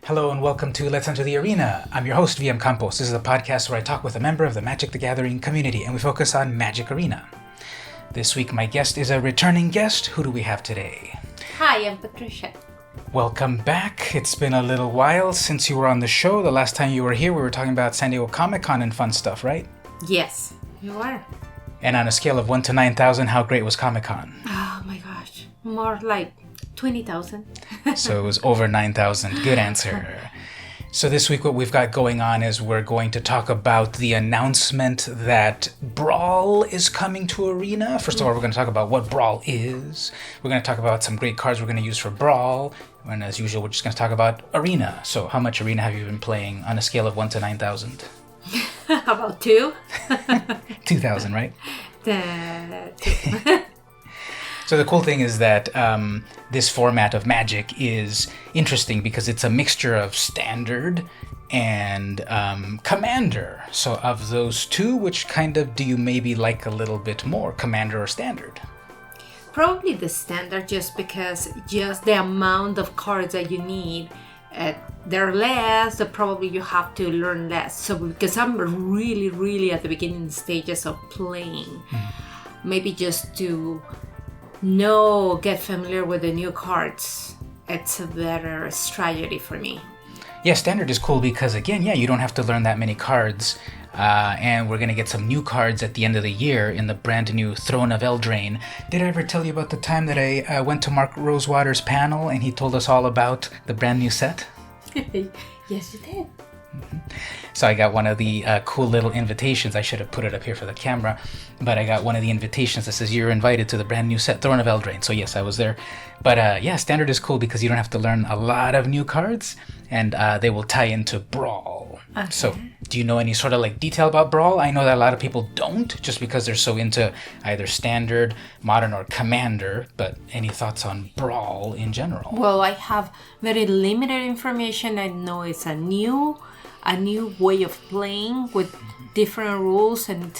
Hello and welcome to Let's Enter the Arena. I'm your host, VM Campos. This is a podcast where I talk with a member of the Magic the Gathering community and we focus on Magic Arena. This week my guest is a returning guest. Who do we have today? Hi, I'm Patricia. Welcome back. It's been a little while since you were on the show. The last time you were here we were talking about San Diego Comic-Con and fun stuff, right? Yes, you are. And on a scale of 1 to 9,000, how great was Comic-Con? Oh my gosh, more like 20,000. So it was over 9,000. Good answer. So this week what we've got going on is we're going to talk about the announcement that Brawl is coming to Arena. First of all, we're going to talk about what Brawl is. We're going to talk about some great cards we're going to use for Brawl. And as usual, we're just going to talk about Arena. So how much Arena have you been playing on a scale of 1 to 9,000? How about 2? 2,000, right? 2. So the cool thing is that this format of Magic is interesting because it's a mixture of Standard and Commander. So of those two, which kind of do you maybe like a little bit more, Commander or Standard? Probably the Standard, just because just the amount of cards that you need, they're less, so probably you have to learn less. So because I'm really at the beginning stages of playing, maybe just to get familiar with the new cards, it's a better strategy for me. Yeah, Standard is cool because, again, you don't have to learn that many cards. And we're going to get some new cards at the end of the year in the brand new Throne of Eldraine. Did I ever tell you about the time that I went to Mark Rosewater's panel and he told us all about the brand new set? Yes, you did. So I got one of the cool little invitations. I should have put it up here for the camera, but I got one of the invitations that says you're invited to the brand new set Throne of Eldraine. So yes, I was there. But Standard is cool because you don't have to learn a lot of new cards, and they will tie into Brawl. Okay. So do you know any sort of like detail about Brawl? I know that a lot of people don't, just because they're so into either Standard, Modern, or Commander. But any thoughts on Brawl in general? Well, I have very limited information. I know it's a new way of playing with different rules, and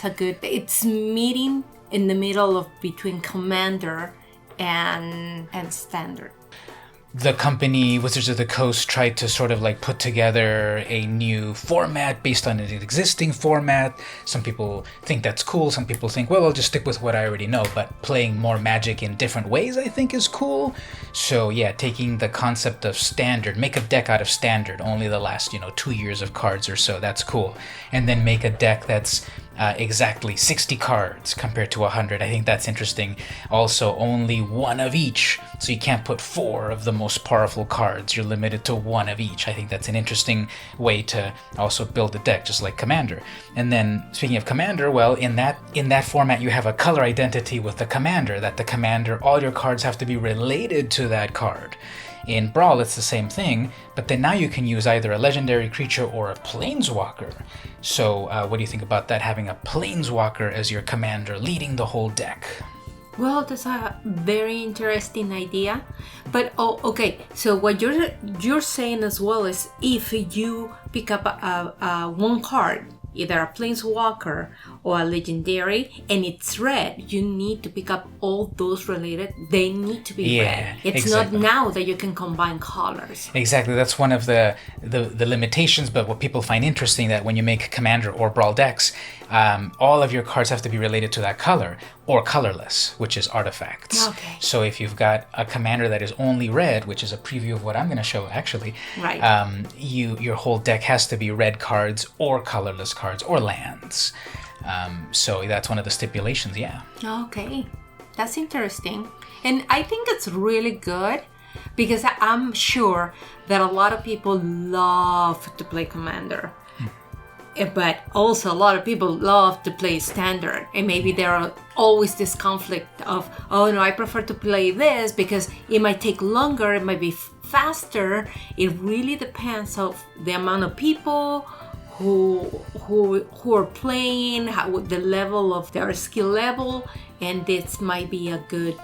it's meeting in the middle of between Commander and Standard. The company Wizards of the Coast tried to sort of like put together a new format based on an existing format. Some people think that's cool. Some people think, well, I'll just stick with what I already know. But playing more Magic in different ways, I think, is cool. So yeah, taking the concept of Standard, make a deck out of Standard, only the last 2 years of cards or so, that's cool. And then make a deck that's exactly 60 cards compared to 100. I think that's interesting. Also, only one of each, so you can't put 4 of the most powerful cards. You're limited to 1 of each. I think that's an interesting way to also build a deck, just like Commander. And then, speaking of Commander, well, in that format, you have a color identity with the Commander. That the Commander, all your cards have to be related to that card. In Brawl, it's the same thing, but then now you can use either a legendary creature or a planeswalker. So what do you think about that, having a planeswalker as your commander leading the whole deck? Well, that's a very interesting idea. But, okay, so what you're saying as well is if you pick up one card, either a planeswalker or a legendary, and it's red, you need to pick up all those related. They need to be red. It's exactly. Not now that you can combine colors. Exactly. That's one of the limitations, but what people find interesting, that when you make Commander or Brawl decks, all of your cards have to be related to that color or colorless, which is artifacts. Okay. So if you've got a Commander that is only red, which is a preview of what I'm going to show actually, right. Your whole deck has to be red cards or colorless cards or lands. So that's one of the stipulations, yeah. Okay, that's interesting. And I think it's really good because I'm sure that a lot of people love to play Commander. But also a lot of people love to play Standard, and maybe there are always this conflict of, oh no, I prefer to play this because it might take longer, it might be faster. It really depends on the amount of people who are playing, the level of their skill level, and this might be a good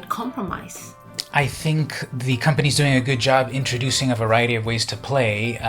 compromise. I think the company's doing a good job introducing a variety of ways to play.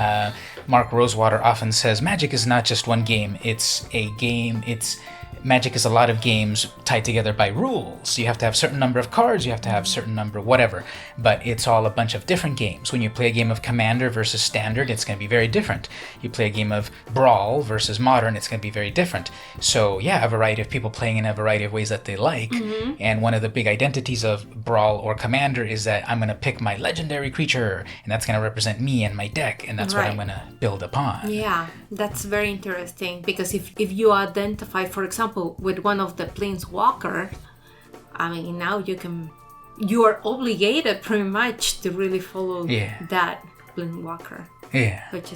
Mark Rosewater often says Magic is not just one game. It's a game. It's Magic is a lot of games tied together by rules. You have to have a certain number of cards, you have to have a certain number, whatever. But it's all a bunch of different games. When you play a game of Commander versus Standard, it's going to be very different. You play a game of Brawl versus Modern, it's going to be very different. So yeah, a variety of people playing in a variety of ways that they like. And one of the big identities of Brawl or Commander is that I'm going to pick my legendary creature, and that's going to represent me and my deck, and that's what I'm going to build upon. Yeah, that's very interesting, because if you identify, for example, with one of the Planeswalker, I mean, now you are obligated pretty much to really follow that Planeswalker. Yeah. Which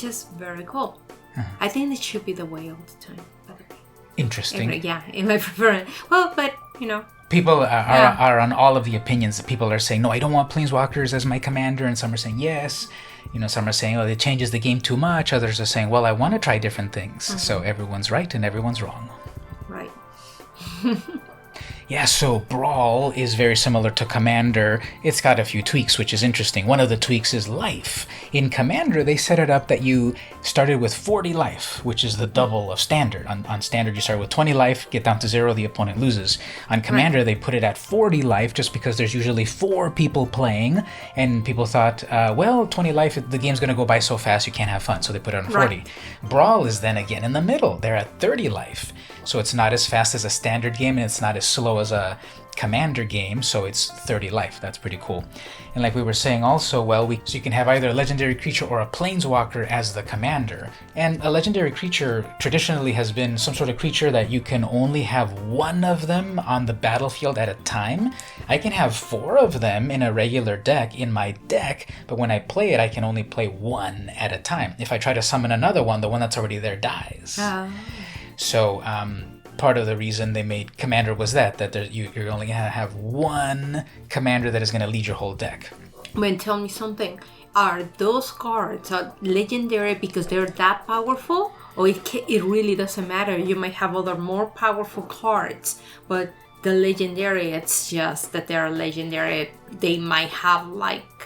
is very cool. I think it should be the way all the time. Interesting. In my preference. Well, but, people are on all of the opinions. People are saying, no, I don't want Planeswalkers as my commander, and some are saying yes. Some are saying, oh, it changes the game too much. Others are saying, well, I want to try different things. So everyone's right and everyone's wrong. Right. Yeah, so Brawl is very similar to Commander. It's got a few tweaks, which is interesting. One of the tweaks is life. In Commander, they set it up that you started with 40 life, which is the double of Standard. On Standard, you start with 20 life, get down to 0, the opponent loses. On Commander, they put it at 40 life just because there's usually 4 people playing, and people thought, 20 life, the game's going to go by so fast you can't have fun, so they put it on 40. Right. Brawl is then again in the middle. They're at 30 life. So it's not as fast as a Standard game, and it's not as slow as a Commander game, so it's 30 life. That's pretty cool. And like we were saying also, so you can have either a legendary creature or a planeswalker as the commander. And a legendary creature traditionally has been some sort of creature that you can only have one of them on the battlefield at a time. I can have 4 of them in a regular deck in my deck, but when I play it, I can only play one at a time. If I try to summon another one, the one that's already there dies. So part of the reason they made Commander was that you're only going to have one commander that is going to lead your whole deck. But tell me something. Are those cards legendary because they're that powerful? Or it really doesn't matter? You might have other more powerful cards, but the legendary, it's just that they're legendary. They might have like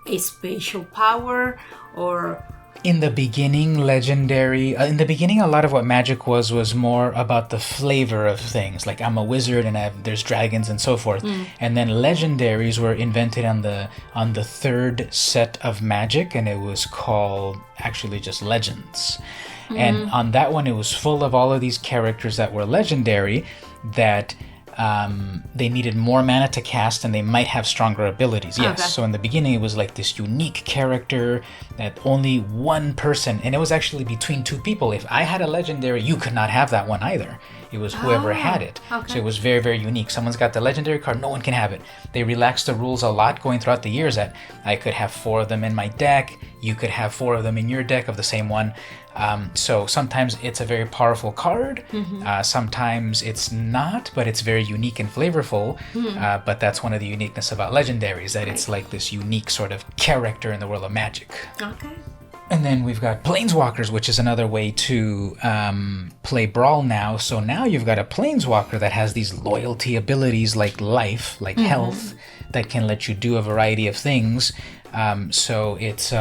a special power or... In the beginning, in the beginning, a lot of what Magic was more about the flavor of things. Like, I'm a wizard and there's dragons and so forth. And then legendaries were invented on the 3rd set of Magic, and it was called actually just Legends. And on that one, it was full of all of these characters that were legendary that they needed more mana to cast, and they might have stronger abilities. Yes. Okay. So in the beginning, it was like this unique character that only one person, and it was actually between 2 people. If I had a legendary, you could not have that one either. It was whoever had it. Okay. So it was very, very unique. Someone's got the legendary card, no one can have it. They relaxed the rules a lot going throughout the years that I could have 4 of them in my deck, you could have 4 of them in your deck of the same one. So sometimes it's a very powerful card, sometimes it's not, but it's very unique and flavorful. But that's one of the uniqueness about legendaries, that it's like this unique sort of character in the world of Magic. Okay. And then we've got Planeswalkers, which is another way to play Brawl now. So now you've got a Planeswalker that has these loyalty abilities like life, like health, that can let you do a variety of things. So it's...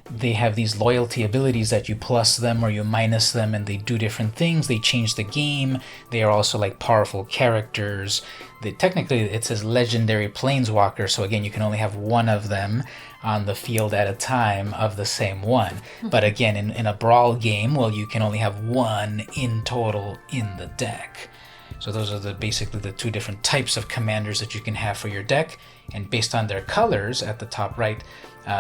they have these loyalty abilities that you plus them or you minus them, and they do different things. They change the game. They are also like powerful characters. Technically, it says legendary planeswalker, so again, you can only have one of them on the field at a time of the same one. But again, in a Brawl game, you can only have one in total in the deck. So those are basically the 2 different types of commanders that you can have for your deck. And based on their colors at the top right,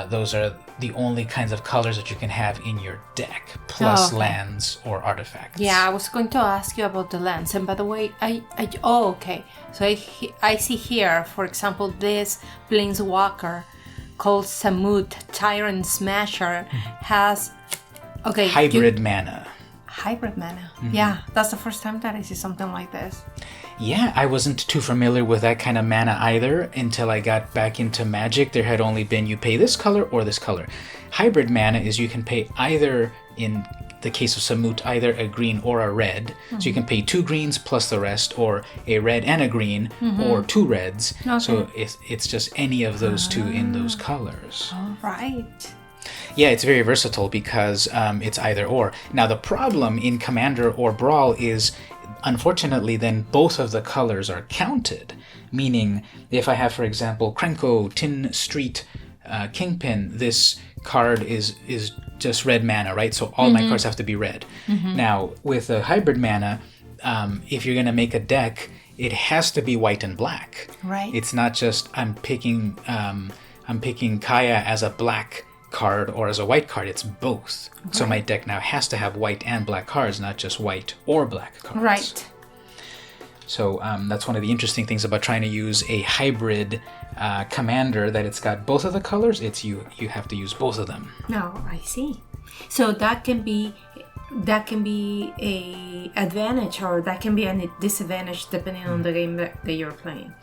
those are the only kinds of colors that you can have in your deck, plus lands or artifacts. Yeah, I was going to ask you about the lands. And by the way, okay. So I see here, for example, this Planeswalker called Samut Tyrant Smasher has... hybrid mana. Hybrid mana. Yeah, that's the first time that I see something like this. Yeah, I wasn't too familiar with that kind of mana either until I got back into Magic. There had only been you pay this color or this color. Hybrid mana is you can pay either, in the case of Samut, either a green or a red. So you can pay 2 greens plus the rest, or a red and a green, or 2 reds. Okay. So it's just any of those 2 in those colors. All right. Yeah, it's very versatile because it's either or. Now, the problem in Commander or Brawl is, unfortunately, then both of the colors are counted. Meaning, if I have, for example, Krenko, Tin Street, Kingpin, this card is just red mana, right? So all my cards have to be red. Now, with a hybrid mana, if you're going to make a deck, it has to be white and black. Right. It's not just I'm picking Kaya as a black card or as a white card. It's both. Right. So my deck now has to have white and black cards, not just white or black cards. Right. So that's one of the interesting things about trying to use a hybrid commander, that it's got both of the colors. It's you have to use both of them. No, I see. So that can be a advantage, or that can be a disadvantage depending on the game that you're playing.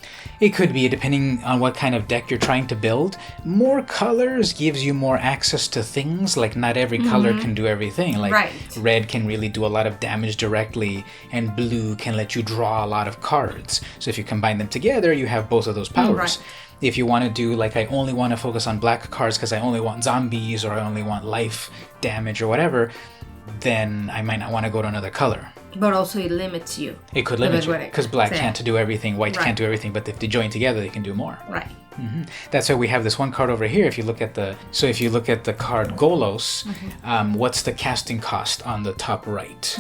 It could be, depending on what kind of deck you're trying to build. More colors gives you more access to things. Like, not every color can do everything. Like, red can really do a lot of damage directly, and blue can let you draw a lot of cards. So if you combine them together, you have both of those powers. Right. If you want to do, like, I only want to focus on black cards because I only want zombies, or I only want life damage or whatever, then I might not want to go to another color. But also it limits you. It could limit you, because black can't do everything, white can't do everything, but if they join together, they can do more. Right. That's why we have this one card over here. If you look at the card Golos, what's the casting cost on the top right?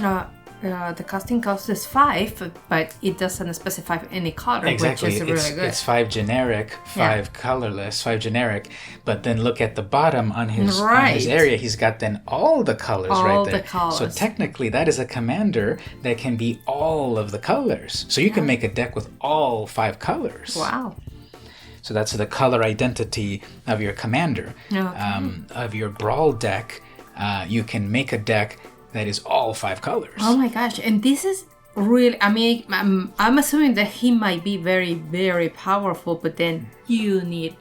The casting cost is 5, but it doesn't specify any color, exactly. Which is really good. It's 5 generic, 5 colorless, 5 generic. But then look at the bottom on his area. He's got then all the colors right there. All the colors. So technically, that is a commander that can be all of the colors. So you can make a deck with all 5 colors. Wow. So that's the color identity of your commander. Okay. Of your Brawl deck, you can make a deck that is all 5 colors. Oh my gosh. And this is really, I mean, I'm assuming that he might be very, very powerful, but then you need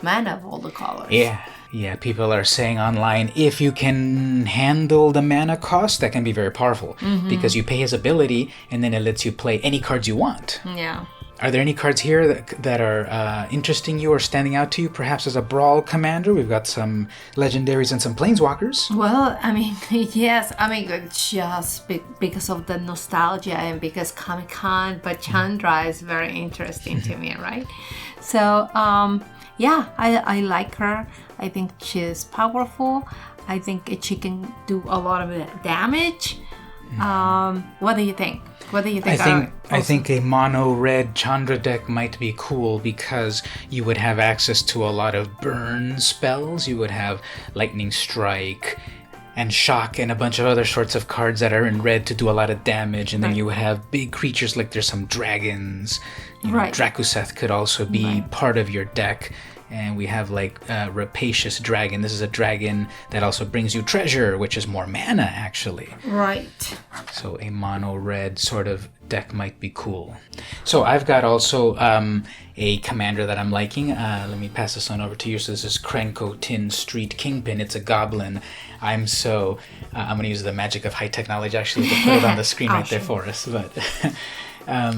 mana of all the colors. Yeah, people are saying online, if you can handle the mana cost, that can be very powerful. Because you pay his ability, and then it lets you play any cards you want. Yeah. Are there any cards here that are interesting you or standing out to you, perhaps as a Brawl commander? We've got some legendaries and some planeswalkers. Well, I mean, yes. I mean, just because of the nostalgia and because Comic-Con, but Chandra is very interesting to me, right? So, yeah, I like her. I think she's powerful. I think she can do a lot of damage. What do you think? I think a mono red Chandra deck might be cool because you would have access to a lot of burn spells. You would have Lightning Strike and Shock and a bunch of other sorts of cards that are in red to do a lot of damage. And then you would have big creatures, like there's some dragons. Drakuseth could also be part of your deck. And we have like Rapacious Dragon. This is a dragon that also brings you treasure, which is more mana, actually. Right. So a mono red sort of deck might be cool. So I've got also a commander that I'm liking. Let me pass this on over to you. So this is Krenko Tin Street Kingpin. It's a goblin. I'm going to use the magic of high technology actually to put it on the screen right there for us. But I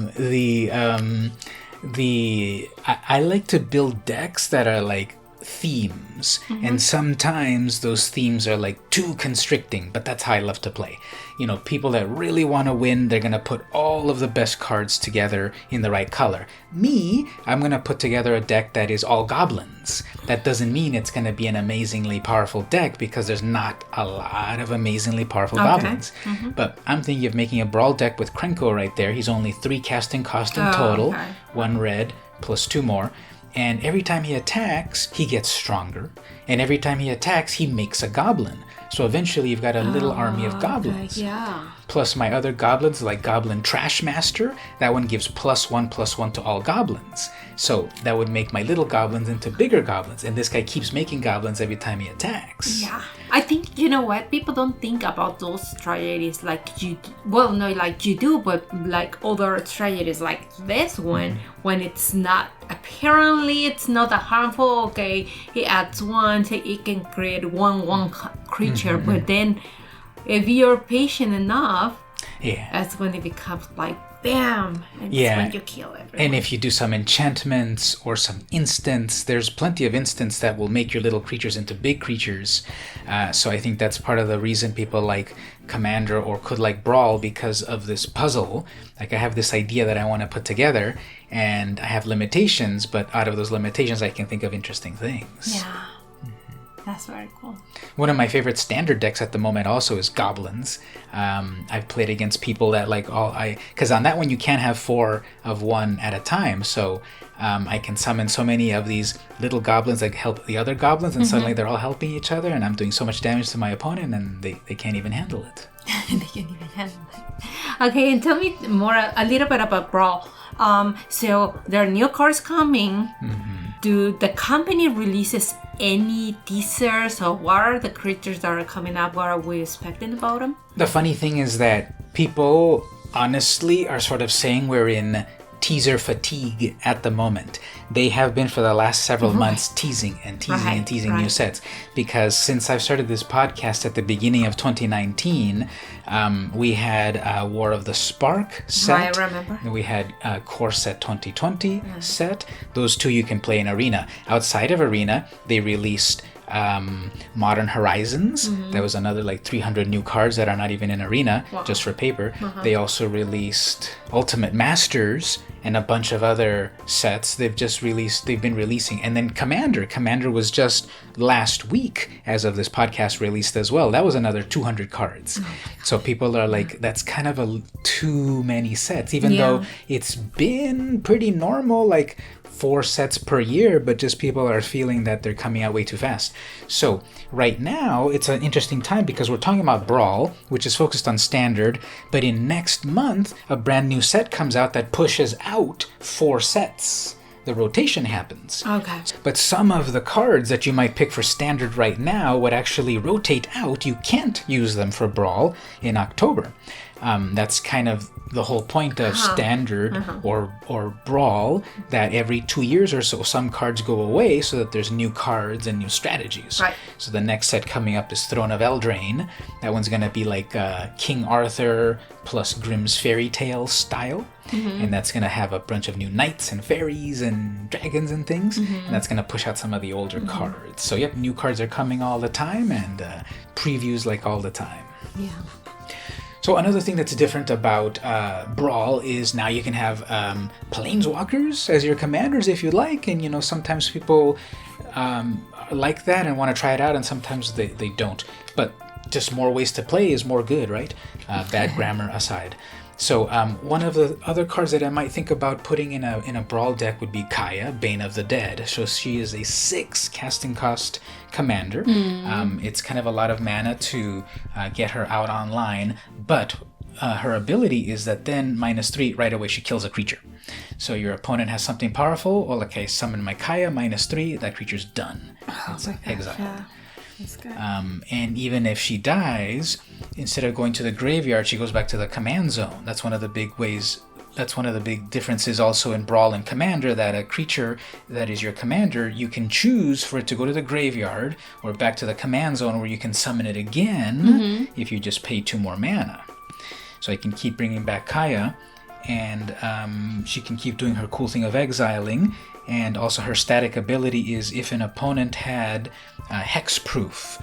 like to build decks that are like themes, and sometimes those themes are like too constricting, but that's how I love to play. You know, people that really want to win, they're going to put all of the best cards together in the right color. Me, I'm going to put together a deck that is all goblins. That doesn't mean it's going to be an amazingly powerful deck, because there's not a lot of amazingly powerful goblins. But I'm thinking of making a Brawl deck with Krenko right there. He's only 3 casting cost in total, 1 red plus 2 more. And every time he attacks, he gets stronger. And every time he attacks, he makes a goblin. So eventually you've got a little army of goblins. Yeah. Plus my other goblins, like Goblin Trash Master, that one gives +1/+1 to all goblins. So that would make my little goblins into bigger goblins. And this guy keeps making goblins every time he attacks. Yeah. I think, you know what, people don't think about those strategies like you do. Well, no, like you do, but like other strategies like this one, when it's not, apparently it's not that harmful. Okay, he adds 1, so it can create 1/1 creature, but then if you're patient enough, that's when it becomes like bam, and Yeah. when you kill everyone. And if you do some enchantments or some instants, there's plenty of instants that will make your little creatures into big creatures. So I think that's part of the reason people like Commander or could like Brawl, because of this puzzle. Like I have this idea that I want to put together, and I have limitations, but out of those limitations, I can think of interesting things. Yeah. That's very cool. One of my favorite standard decks at the moment also is Goblins. I've played against people that like because on that one you can't have 4 of one at a time, so I can summon so many of these little goblins that help the other goblins, and suddenly they're all helping each other, and I'm doing so much damage to my opponent, and they can't even handle it. They can't even handle it. Okay, and tell me a little bit about Brawl. So there are new cards coming. Do the company releases any teasers, or what are the creatures that are coming up? What are we expecting about them? The funny thing is that people honestly are sort of saying we're in teaser fatigue at the moment. They have been for the last several months teasing new sets, because since I've started this podcast at the beginning of 2019, we had War of the Spark set. I remember. We had Core Set 2020 set. Those two you can play in Arena. Outside of Arena, they released Modern Horizons. That was another like 300 new cards that are not even in Arena, just for paper. They also released Ultimate Masters and a bunch of other sets they've been releasing. And then Commander was just last week, as of this podcast, released as well. That was another 200 cards. So people are like, that's kind of too many sets, even though it's been pretty normal, like 4 sets per year, but just people are feeling that they're coming out way too fast. So right now it's an interesting time, because we're talking about Brawl, which is focused on standard, but in next month a brand new set comes out that pushes out 4 sets. The rotation happens. Okay. But some of the cards that you might pick for standard right now would actually rotate out. You can't use them for Brawl in October. That's kind of the whole point of standard or Brawl, that every 2 years or so some cards go away so that there's new cards and new strategies. Right. So the next set coming up is Throne of Eldraine. That one's going to be like King Arthur plus Grimm's Fairy Tale style. And that's going to have a bunch of new knights and fairies and dragons and things. And that's going to push out some of the older cards. So yep, new cards are coming all the time, and previews like all the time. Yeah. So another thing that's different about Brawl is now you can have planeswalkers as your commanders if you like, and sometimes people like that and want to try it out, and sometimes they don't. But just more ways to play is more good, right? Bad grammar aside. So one of the other cards that I might think about putting in a Brawl deck would be Kaya, Bane of the Dead. So she is a 6 casting cost commander. It's kind of a lot of mana to get her out online, but her ability is that then -3 right away she kills a creature. So your opponent has something powerful. Well, okay, summon my Kaya, -3, that creature's done. It's exiled. Yeah. That's good. And even if she dies, instead of going to the graveyard, she goes back to the command zone. That's one of the big ways. That's one of the big differences also in Brawl and Commander, that a creature that is your commander, you can choose for it to go to the graveyard or back to the command zone, where you can summon it again if you just pay 2 more mana. So I can keep bringing back Kaya, and she can keep doing her cool thing of exiling. And also her static ability is, if an opponent had hexproof,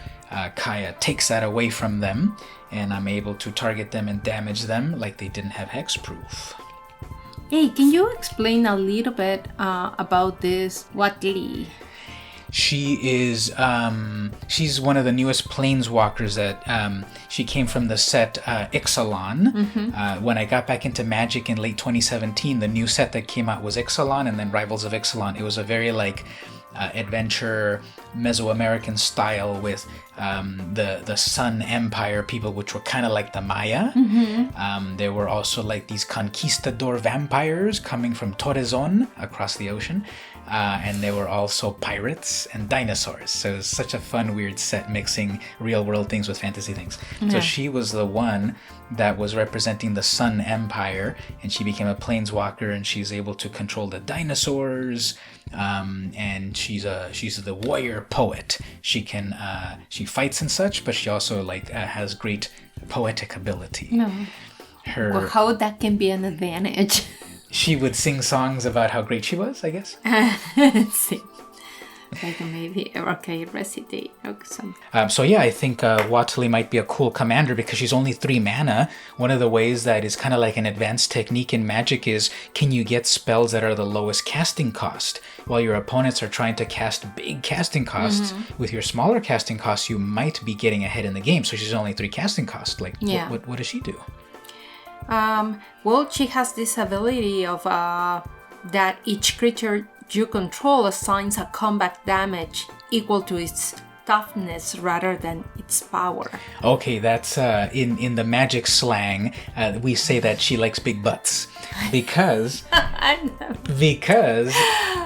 Kaya takes that away from them, and I'm able to target them and damage them like they didn't have hexproof. Hey, can you explain a little bit about this Wat Li? She is, she's one of the newest planeswalkers that, she came from the set Ixalan. When I got back into Magic in late 2017, the new set that came out was Ixalan, and then Rivals of Ixalan. It was a very adventure Mesoamerican style with the Sun Empire people, which were kind of like the Maya. There were also like these conquistador vampires coming from Torrezon across the ocean. And they were also pirates and dinosaurs. So it was such a fun, weird set, mixing real world things with fantasy things. So she was the one that was representing the Sun Empire, and she became a planeswalker, and she's able to control the dinosaurs. And she's the warrior poet. She can she fights and such, but she also has great poetic ability. Well, how that can be an advantage. She would sing songs about how great she was, I guess. Sí. Like maybe, okay, recitate or something. So yeah, I think Watalie might be a cool commander because she's only 3 mana. One of the ways that is kind of like an advanced technique in Magic is, can you get spells that are the lowest casting cost? While your opponents are trying to cast big casting costs, with your smaller casting costs, you might be getting ahead in the game. So she's only 3 casting costs. Like, what does she do? Well, she has this ability of that each creature you control assigns a combat damage equal to its toughness rather than its power. Okay, that's in the Magic slang, we say that she likes big butts because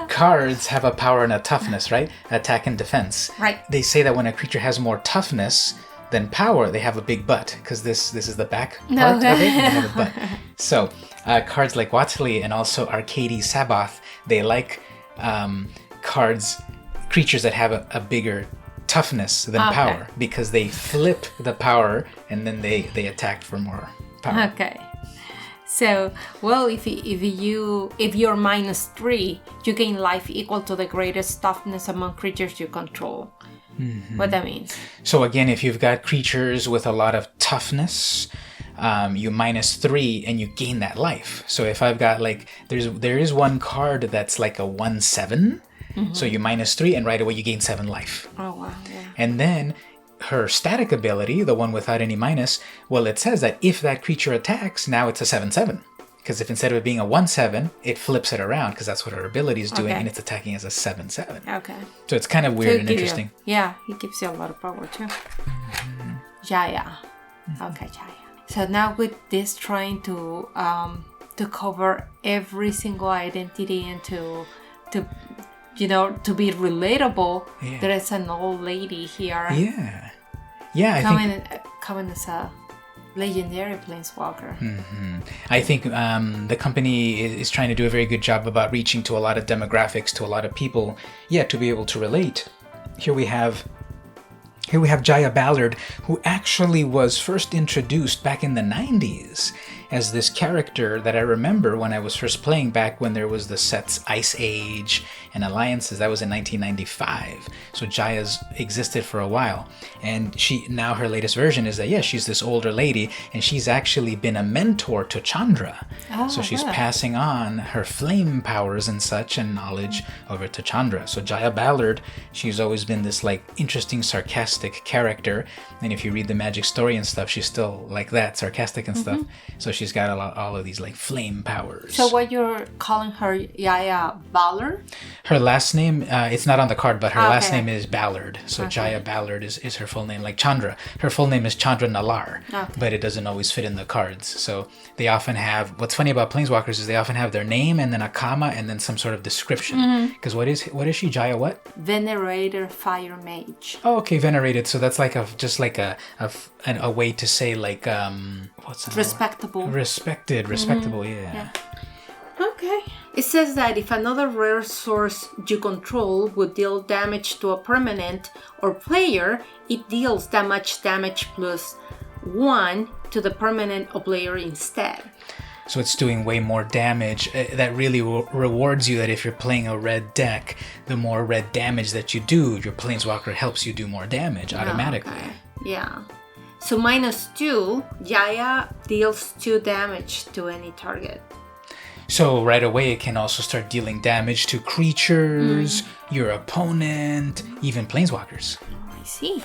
cards have a power and a toughness, right? Attack and defense. Right. They say that when a creature has more toughness than power, they have a big butt because this is the back part of it. And they have a butt. So cards like Watalie and also Arcady Sabath, they like creatures that have a bigger toughness than power because they flip the power and then they attack for more power. Okay. So, well, if you're -3, you gain life equal to the greatest toughness among creatures you control. What that means. So again, if you've got creatures with a lot of toughness, you -3 and you gain that life. So if I've got like, there is one card that's like a 1/7, so you -3 and right away you gain 7 life. Oh wow! Yeah. And then her static ability, the one without any minus, well, it says that if that creature attacks, now it's a 7/7. Because if instead of it being a 1/7, it flips it around because that's what her ability is doing, and it's attacking as a 7/7. Okay. So it's kind of weird and interesting. It gives you a lot of power too. Jaya. Okay, Jaya. So now with this trying to cover every single identity and to be relatable, there is an old lady here. Yeah. Coming as a legendary planeswalker. I think the company is trying to do a very good job about reaching to a lot of demographics, to a lot of people, to be able to relate. Here we have Jaya Ballard, who actually was first introduced back in the 90s as this character that I remember when I was first playing back when there was the sets Ice Age and Alliances. That was in 1995. So Jaya's existed for a while. And now her latest version is that, she's this older lady and she's actually been a mentor to Chandra. So she's passing on her flame powers and such and knowledge over to Chandra. So Jaya Ballard, she's always been this like interesting, sarcastic character. And if you read the Magic story and stuff, she's still like that, sarcastic and stuff. So she's got all of these like flame powers. So what you're calling her Jaya Ballard? Her last name, it's not on the card, but her last name is Ballard. So Jaya Ballard is her full name. Like Chandra, her full name is Chandra Nalar, but it doesn't always fit in the cards. So they often have, what's funny about Planeswalkers is they often have their name and then a comma and then some sort of description. Because what is she, Jaya what? Venerator Fire Mage. Oh, okay, venerated. So that's like a way to say like, what's that? Respectable. Respectable, yeah. Okay. It says that if another rare source you control would deal damage to a permanent or player, it deals that much damage plus 1 to the permanent or player instead. So it's doing way more damage. That really rewards you that if you're playing a red deck, the more red damage that you do, your Planeswalker helps you do more damage automatically. Okay. Yeah. So -2, Jaya deals 2 damage to any target. So right away it can also start dealing damage to creatures, your opponent, even Planeswalkers. I see.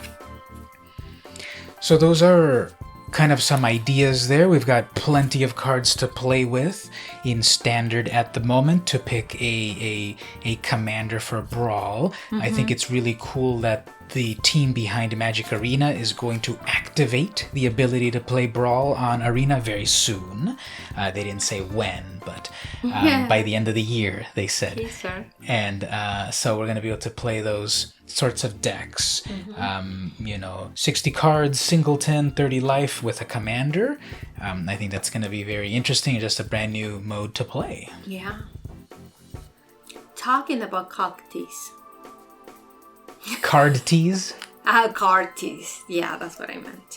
So those are kind of some ideas there. We've got plenty of cards to play with in Standard at the moment to pick a commander for Brawl. I think it's really cool that the team behind Magic Arena is going to activate the ability to play Brawl on Arena very soon. They didn't say when, but by the end of the year, they said. Yes, sir. And so we're going to be able to play those sorts of decks. 60 cards, singleton, 30 life with a commander. I think that's going to be very interesting. Just a brand new mode to play. Yeah. Talking about cocktease. Card tease? Card tease. Yeah, that's what I meant.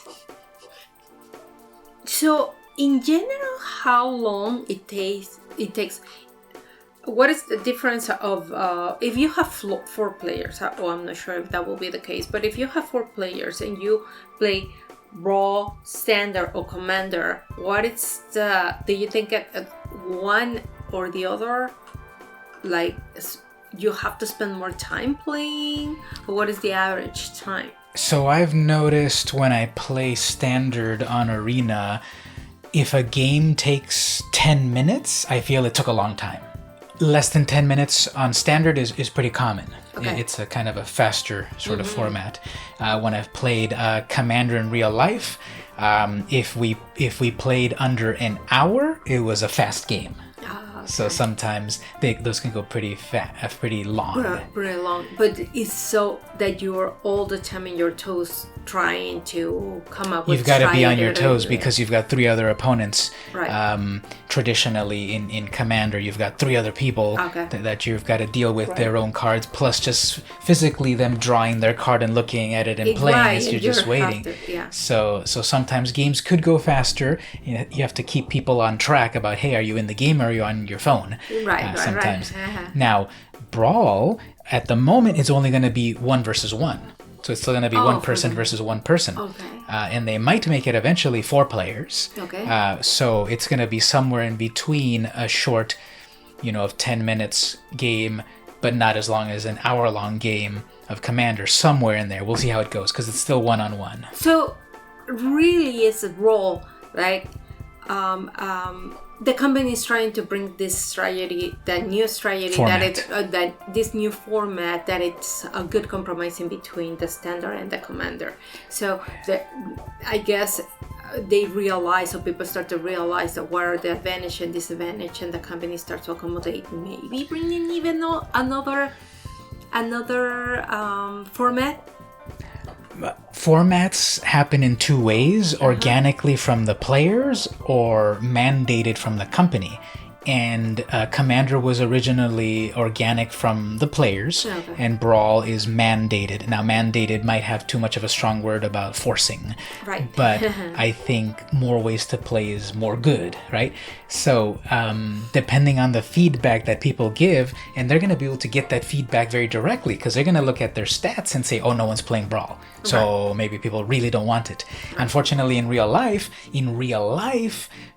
So, in general, how long it takes. What is the difference of if you have 4 players? I'm not sure if that will be the case, but if you have 4 players and you play Brawl, Standard, or Commander, what is the? Do you think one or the other, like, you have to spend more time playing, or what is the average time? So I've noticed when I play Standard on Arena, if a game takes 10 minutes, I feel it took a long time. Less than 10 minutes on Standard is pretty common. Okay. It's a kind of a faster sort of format. When I've played Commander in real life, if we played under an hour, it was a fast game. Okay. So sometimes those can go pretty long. Pretty long. But it's so that you're all the time on your toes trying to come up with. You've got to be on your toes because you've got 3 other opponents. Right. Traditionally in Commander, you've got 3 other people that you've got to deal with their own cards, plus just physically them drawing their card and looking at it and playing as you're just waiting. So sometimes games could go faster. You have to keep people on track about, hey, are you in the game or are you on your phone? Sometimes. Now, Brawl, at the moment, is only going to be 1 versus 1. So it's still going to be one person versus one person. Okay. And they might make it eventually 4 players. Okay. So it's going to be somewhere in between a short, of 10 minutes game, but not as long as an hour-long game of Commander. Somewhere in there. We'll see how it goes, because it's still one-on-one. So really it's a role, like, the company is trying to bring this strategy, that new strategy, that this new format, that it's a good compromise in between the Standard and the Commander. So I guess they realize, or people start to realize, that what are the advantage and disadvantage, and the company starts to accommodate, maybe bringing even another format. Formats happen in 2 ways, organically from the players or mandated from the company. And Commander was originally organic from the players, and Brawl is mandated. Now, mandated might have too much of a strong word about forcing, right? But I think more ways to play is more good, right? So depending on the feedback that people give, and they're going to be able to get that feedback very directly, because they're going to look at their stats and say, oh, no one's playing Brawl, so maybe people really don't want it. Unfortunately, in real life,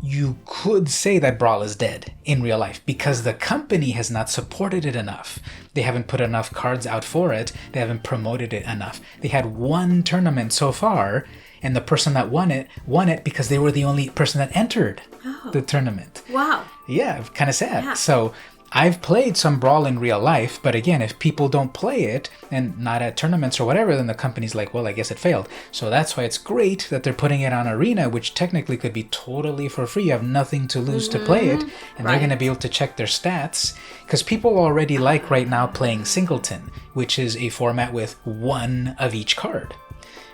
you could say that Brawl is dead in real life, because the company has not supported it enough. They haven't put enough cards out for it. They haven't promoted it enough. They had 1 tournament so far, and the person that won it because they were the only person that entered the tournament. Wow. Yeah, kind of sad. Yeah. So I've played some Brawl in real life, but again, if people don't play it and not at tournaments or whatever, then the company's like, well, I guess it failed. So that's why it's great that they're putting it on Arena, which technically could be totally for free. You have nothing to lose to play it, and they're going to be able to check their stats, because people already like right now playing Singleton, which is a format with 1 of each card.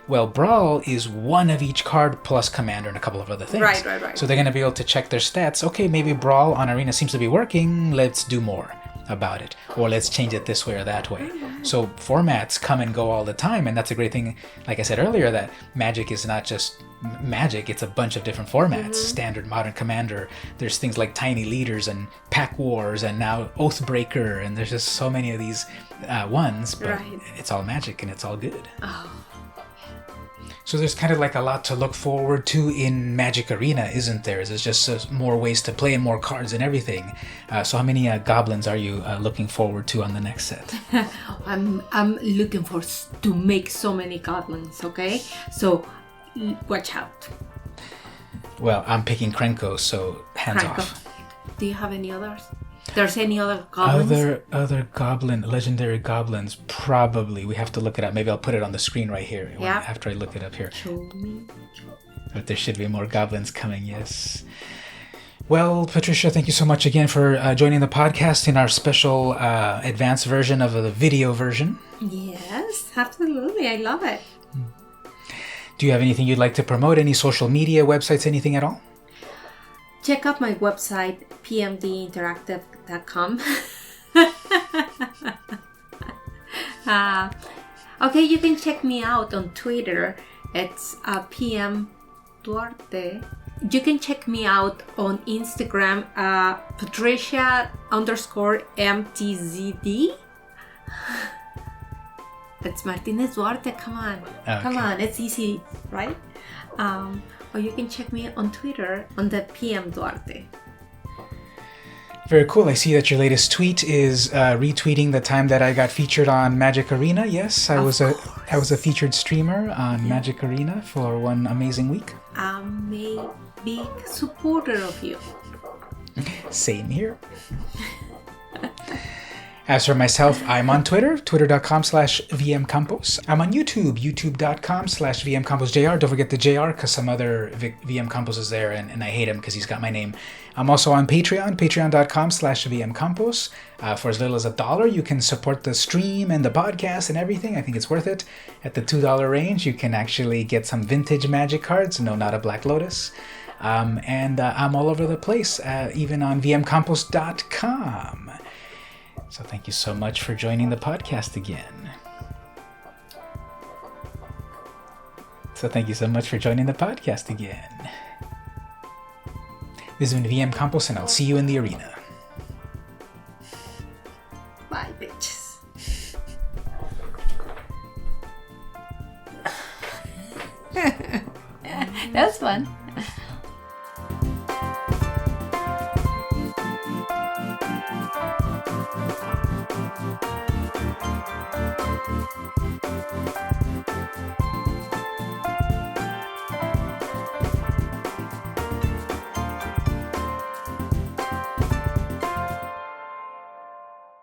Well, Brawl is 1 of each card plus Commander and a couple of other things. Right. So they're going to be able to check their stats. Okay, maybe Brawl on Arena seems to be working. Let's do more about it. Or let's change it this way or that way. So formats come and go all the time. And that's a great thing, like I said earlier, that Magic is not just Magic. It's a bunch of different formats. Standard, Modern, Commander. There's things like Tiny Leaders and Pack Wars and now Oathbreaker. And there's just so many of these ones. But it's all Magic and it's all good. Oh. So there's kind of like a lot to look forward to in Magic Arena, isn't there? There's just more ways to play and more cards and everything. So how many goblins are you looking forward to on the next set? I'm looking to make so many goblins, okay? So watch out. Well, I'm picking Krenko, so hands off. Do you have any others? There's any other goblins? Other goblin, legendary goblins, probably. We have to look it up. Maybe I'll put it on the screen right here after I look it up here. Show me. But there should be more goblins coming, yes. Well, Patricia, thank you so much again for joining the podcast in our special advanced version of the video version. Yes, absolutely. I love it. Do you have anything you'd like to promote? Any social media, websites, anything at all? Check out my website, pmdinteractive.com. Okay, you can check me out on Twitter. It's PM Duarte you can check me out on Instagram, Patricia_MTZD. That's Martinez Duarte. Come on. Okay. Come on. It's easy, right? Or you can check me on Twitter on the PM Duarte. Very cool. I see that your latest tweet is retweeting the time that I got featured on Magic Arena. Yes, I was a featured streamer on Magic Arena for one amazing week. I'm a big supporter of you. Same here. As for myself, I'm on Twitter, twitter.com/VMCampos. I'm on YouTube, youtube.com/VMCamposJR. Don't forget the JR because some other VM Campos is there and I hate him because he's got my name. I'm also on Patreon, patreon.com/VMCampos. For as little as $1, you can support the stream and the podcast and everything. I think it's worth it. At the $2 range, you can actually get some vintage Magic cards. No, not a Black Lotus. And I'm all over the place, even on VMCampos.com. So thank you so much for joining the podcast again. This has been VM Campos, and I'll see you in the arena. Bye, bitches. That was fun.